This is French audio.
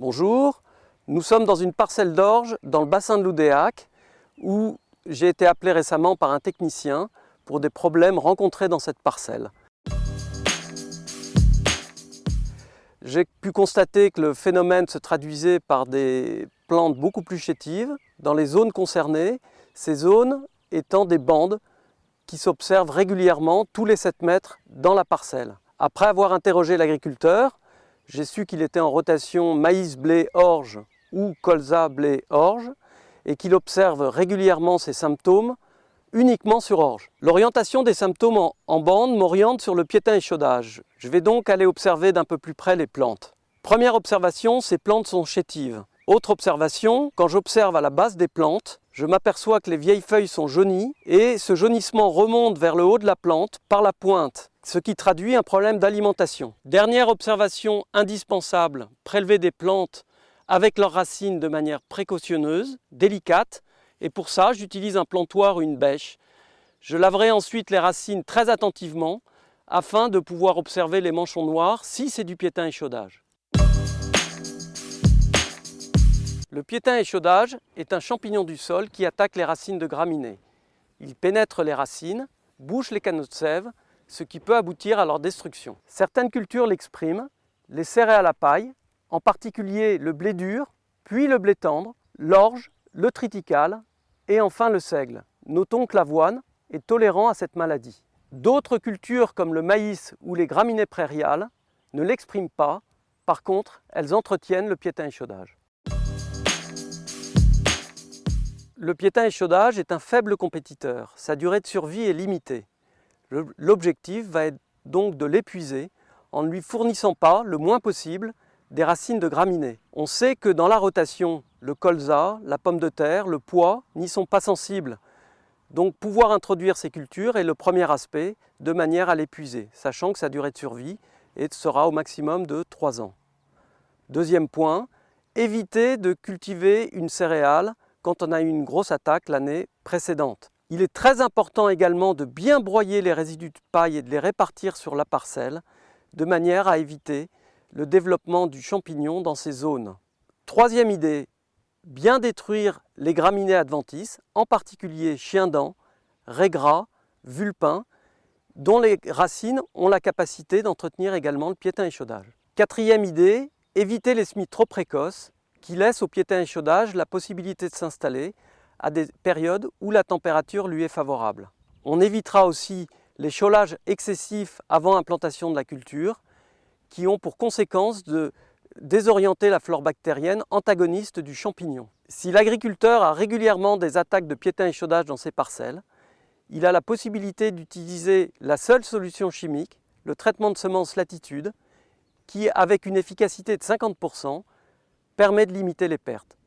Bonjour, nous sommes dans une parcelle d'orge dans le bassin de l'Oudéac où j'ai été appelé récemment par un technicien pour des problèmes rencontrés dans cette parcelle. J'ai pu constater que le phénomène se traduisait par des plantes beaucoup plus chétives dans les zones concernées, ces zones étant des bandes qui s'observent régulièrement tous les 7 mètres dans la parcelle. Après avoir interrogé l'agriculteur, j'ai su qu'il était en rotation maïs, blé, orge ou colza, blé, orge et qu'il observe régulièrement ces symptômes uniquement sur orge. L'orientation des symptômes en bande m'oriente sur le piétin-échaudage. Je vais donc aller observer d'un peu plus près les plantes. Première observation, ces plantes sont chétives. Autre observation, quand j'observe à la base des plantes, je m'aperçois que les vieilles feuilles sont jaunies et ce jaunissement remonte vers le haut de la plante par la pointe, ce qui traduit un problème d'alimentation. Dernière observation indispensable, prélever des plantes avec leurs racines de manière précautionneuse, délicate, et pour ça j'utilise un plantoir ou une bêche. Je laverai ensuite les racines très attentivement afin de pouvoir observer les manchons noirs si c'est du piétin-échaudage. Le piétin-échaudage est un champignon du sol qui attaque les racines de graminées. Il pénètre les racines, bouche les canaux de sève, ce qui peut aboutir à leur destruction. Certaines cultures l'expriment, les céréales à paille, en particulier le blé dur, puis le blé tendre, l'orge, le triticale et enfin le seigle. Notons que l'avoine est tolérant à cette maladie. D'autres cultures comme le maïs ou les graminées prairiales ne l'expriment pas, par contre elles entretiennent le piétin-échaudage. Le piétin-échaudage est un faible compétiteur, sa durée de survie est limitée. L'objectif va être donc de l'épuiser en ne lui fournissant pas, le moins possible, des racines de graminées. On sait que dans la rotation, le colza, la pomme de terre, le pois n'y sont pas sensibles. Donc pouvoir introduire ces cultures est le premier aspect de manière à l'épuiser, sachant que sa durée de survie sera au maximum de 3 ans. Deuxième point, éviter de cultiver une céréale quand on a eu une grosse attaque l'année précédente. Il est très important également de bien broyer les résidus de paille et de les répartir sur la parcelle de manière à éviter le développement du champignon dans ces zones. Troisième idée, bien détruire les graminées adventices, en particulier chien-dent, raies-gras, vulpin, dont les racines ont la capacité d'entretenir également le piétin-échaudage. Quatrième idée, éviter les semis trop précoces qui laissent au piétin-échaudage la possibilité de s'installer à des périodes où la température lui est favorable. On évitera aussi les chaulages excessifs avant implantation de la culture qui ont pour conséquence de désorienter la flore bactérienne antagoniste du champignon. Si l'agriculteur a régulièrement des attaques de piétin-échaudage dans ses parcelles, il a la possibilité d'utiliser la seule solution chimique, le traitement de semences latitude, qui, avec une efficacité de 50%, permet de limiter les pertes.